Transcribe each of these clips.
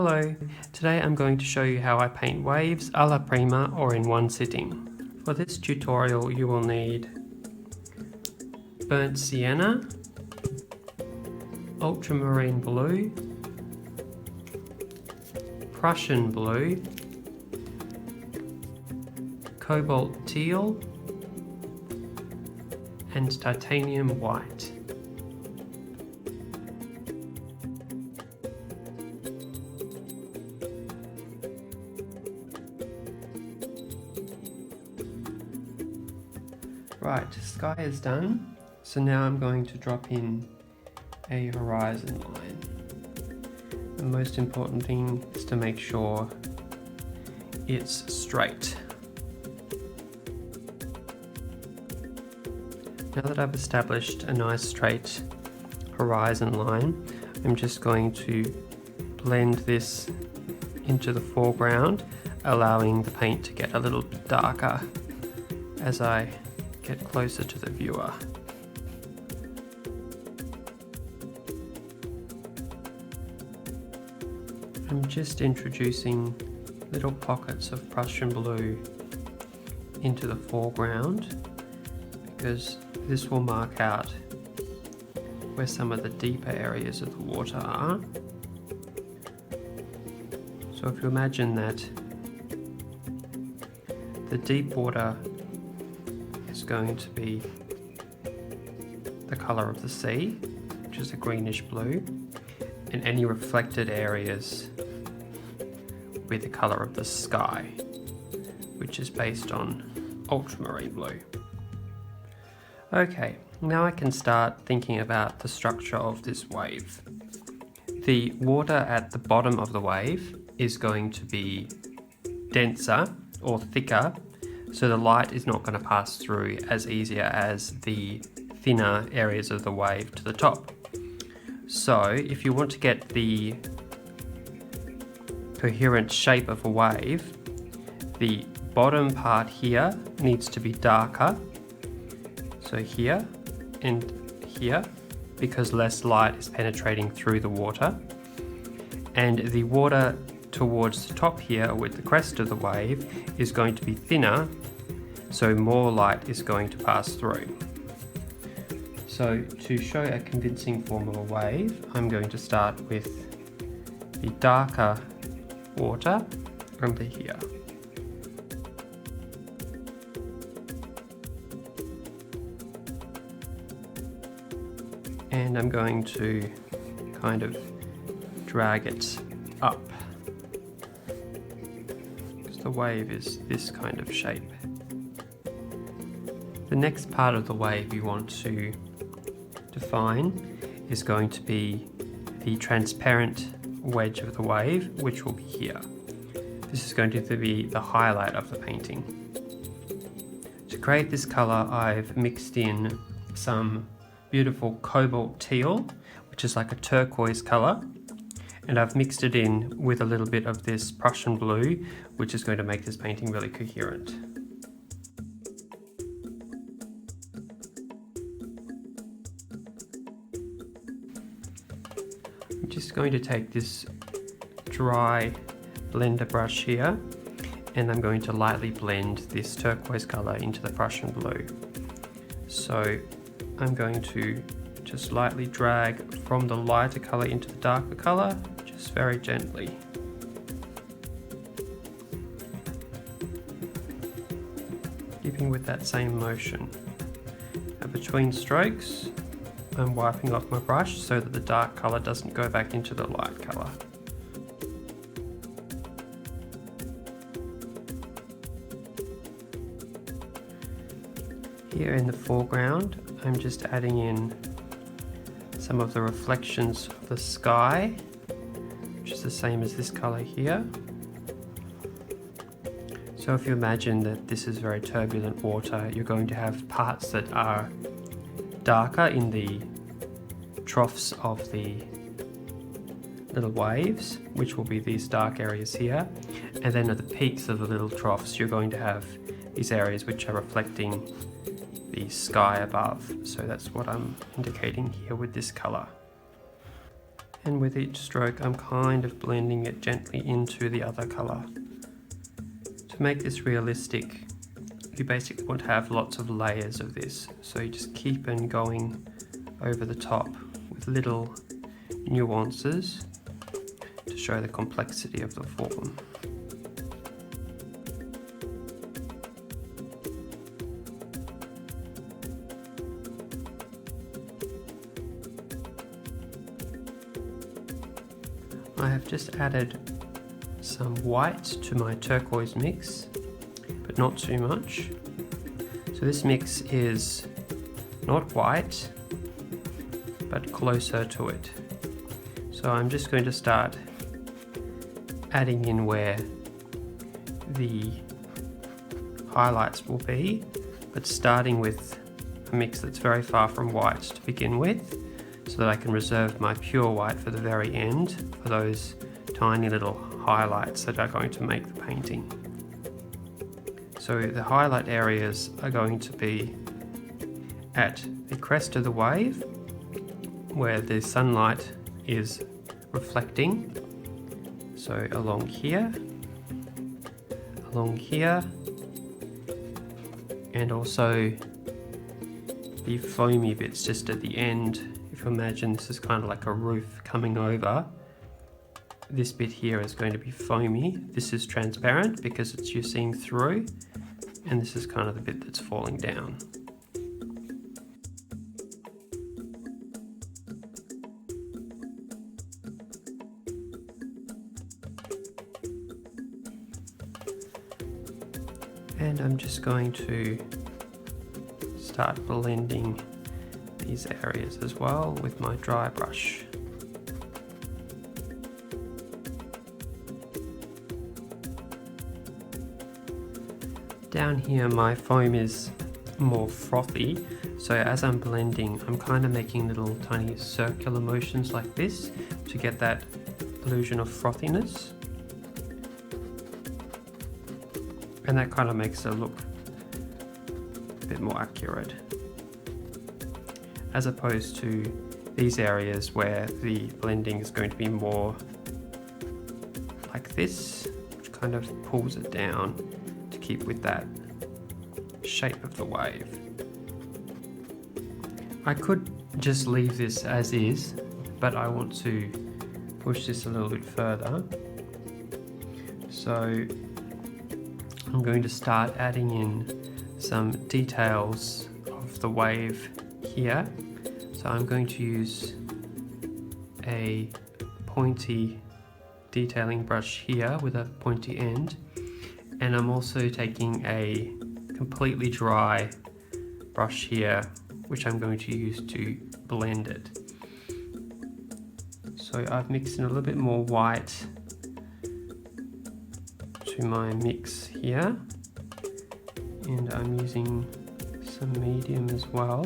Hello, today I'm going to show you how I paint waves alla prima or in one sitting. For this tutorial you will need burnt sienna, ultramarine blue, Prussian blue, cobalt teal, and titanium white. Right, sky is done, so now I'm going to drop in a horizon line. The most important thing is to make sure it's straight. Now that I've established a nice straight horizon line, I'm just going to blend this into the foreground, allowing the paint to get a little bit darker as I get closer to the viewer. I'm just introducing little pockets of Prussian blue into the foreground because this will mark out where some of the deeper areas of the water are. So if you imagine that the deep water is going to be the colour of the sea, which is a greenish blue, and any reflected areas will be the colour of the sky, which is based on ultramarine blue. Okay, now I can start thinking about the structure of this wave. The water at the bottom of the wave is going to be denser or thicker, so the light is not going to pass through as easier as the thinner areas of the wave to the top. So if you want to get the coherent shape of a wave, the bottom part here needs to be darker, so here and here, because less light is penetrating through the water, and the water towards the top here with the crest of the wave is going to be thinner, so more light is going to pass through. So to show a convincing form of a wave, I'm going to start with the darker water under here. And I'm going to kind of drag it up, because the wave is this kind of shape. The next part of the wave you want to define is going to be the transparent wedge of the wave, which will be here. This is going to be the highlight of the painting. To create this colour, I've mixed in some beautiful cobalt teal, which is like a turquoise colour, and I've mixed it in with a little bit of this Prussian blue, which is going to make this painting really coherent. I'm just going to take this dry blender brush here, and I'm going to lightly blend this turquoise colour into the Prussian blue. So I'm going to just lightly drag from the lighter colour into the darker colour, just very gently. Keeping with that same motion. Now between strokes, I'm wiping off my brush so that the dark colour doesn't go back into the light colour. Here in the foreground, I'm just adding in some of the reflections of the sky, which is the same as this colour here. So if you imagine that this is very turbulent water, you're going to have parts that are darker in the troughs of the little waves, which will be these dark areas here, and then at the peaks of the little troughs you're going to have these areas which are reflecting the sky above. So that's what I'm indicating here with this colour. And with each stroke, I'm kind of blending it gently into the other color. To make this realistic, you basically want to have lots of layers of this. So you just keep on going over the top with little nuances to show the complexity of the form. I have just added some white to my turquoise mix, but not too much. So this mix is not white, but closer to it. So I'm just going to start adding in where the highlights will be, but starting with a mix that's very far from white to begin with, so that I can reserve my pure white for the very end, for those tiny little highlights that are going to make the painting. So the highlight areas are going to be at the crest of the wave, where the sunlight is reflecting. So along here, and also the foamy bits just at the end. If you imagine this is kind of like a roof coming over, this bit here is going to be foamy. This is transparent because it's you're seeing through, and this is kind of the bit that's falling down. And I'm just going to start blending these areas as well with my dry brush. Down here my foam is more frothy, so as I'm blending I'm kind of making little tiny circular motions like this to get that illusion of frothiness, and that kind of makes it look a bit more accurate, as opposed to these areas where the blending is going to be more like this, which kind of pulls it down to keep with that shape of the wave. I could just leave this as is, but I want to push this a little bit further. So I'm going to start adding in some details of the wave here. So I'm going to use a pointy detailing brush here with a pointy end, and I'm also taking a completely dry brush here which I'm going to use to blend it. So I've mixed in a little bit more white to my mix here, and I'm using some medium as well,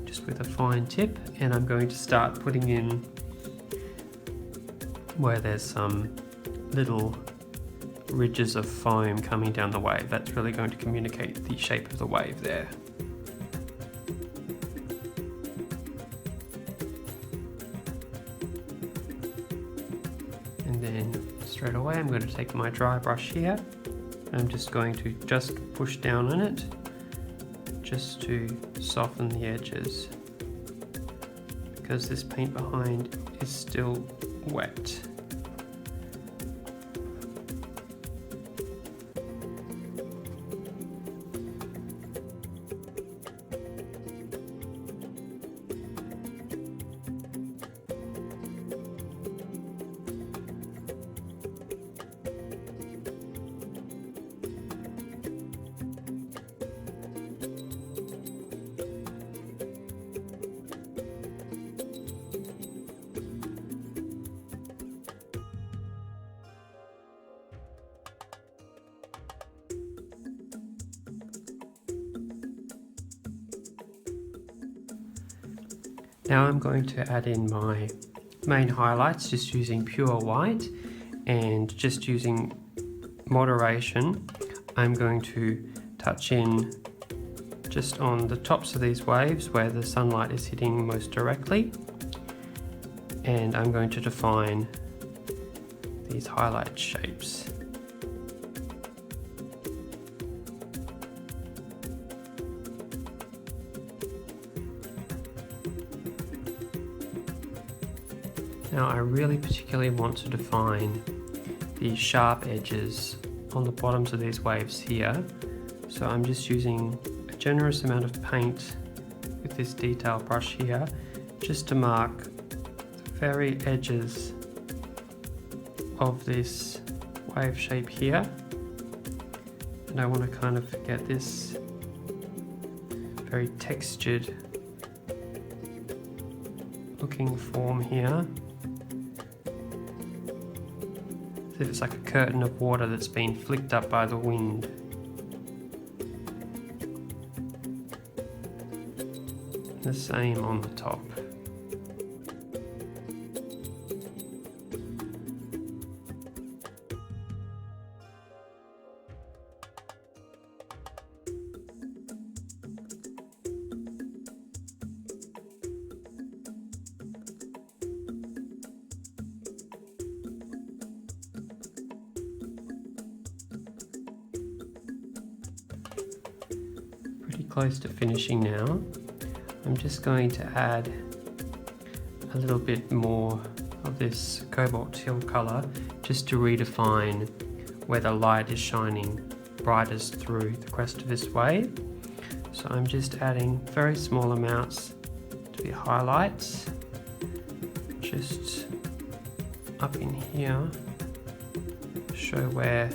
just with a fine tip, and I'm going to start putting in where there's some little ridges of foam coming down the wave. That's really going to communicate the shape of the wave there. And then straight away I'm going to take my dry brush here, and I'm just going to just push down on it just to soften the edges, because this paint behind is still wet. Now I'm going to add in my main highlights, just using pure white and just using moderation. I'm going to touch in just on the tops of these waves where the sunlight is hitting most directly, and I'm going to define these highlight shapes. Now I really particularly want to define these sharp edges on the bottoms of these waves here. So I'm just using a generous amount of paint with this detail brush here, just to mark the very edges of this wave shape here. And I want to kind of get this very textured looking form here. As if it's like a curtain of water that's been flicked up by the wind. The same on the top. Pretty close to finishing now. I'm just going to add a little bit more of this cobalt teal color just to redefine where the light is shining brightest through the crest of this wave. So I'm just adding very small amounts to the highlights, just up in here, to show where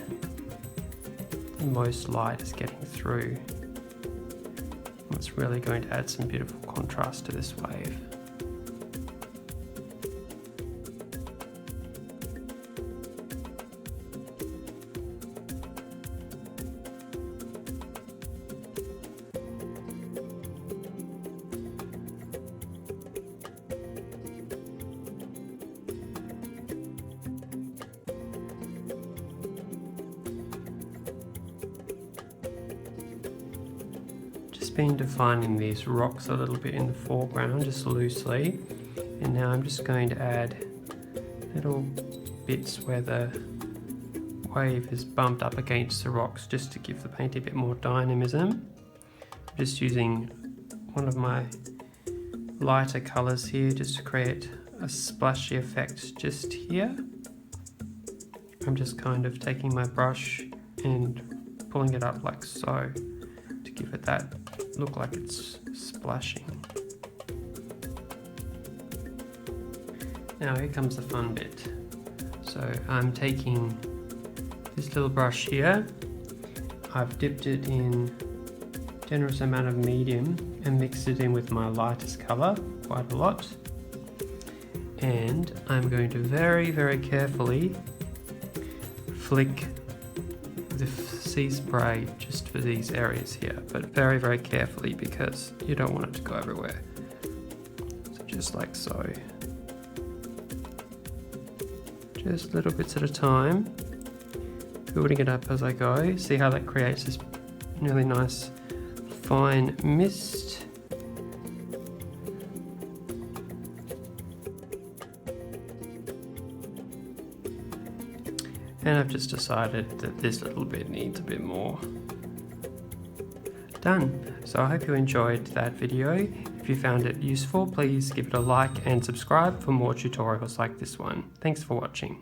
the most light is getting through. It's really going to add some beautiful contrast to this wave. Been defining these rocks a little bit in the foreground, just loosely, and now I'm just going to add little bits where the wave is bumped up against the rocks just to give the paint a bit more dynamism. I'm just using one of my lighter colors here just to create a splashy effect just here. I'm just kind of taking my brush and pulling it up like so to give it that look like it's splashing. Now here comes the fun bit. So I'm taking this little brush here, I've dipped it in a generous amount of medium and mixed it in with my lightest color, quite a lot. And I'm going to very, very carefully flick the sea spray just for these areas here, but very, very carefully because you don't want it to go everywhere. So just like so. Just little bits at a time, building it up as I go. See how that creates this really nice fine mist. And I've just decided that this little bit needs a bit more. Done. So I hope you enjoyed that video. If you found it useful, please give it a like and subscribe for more tutorials like this one. Thanks for watching.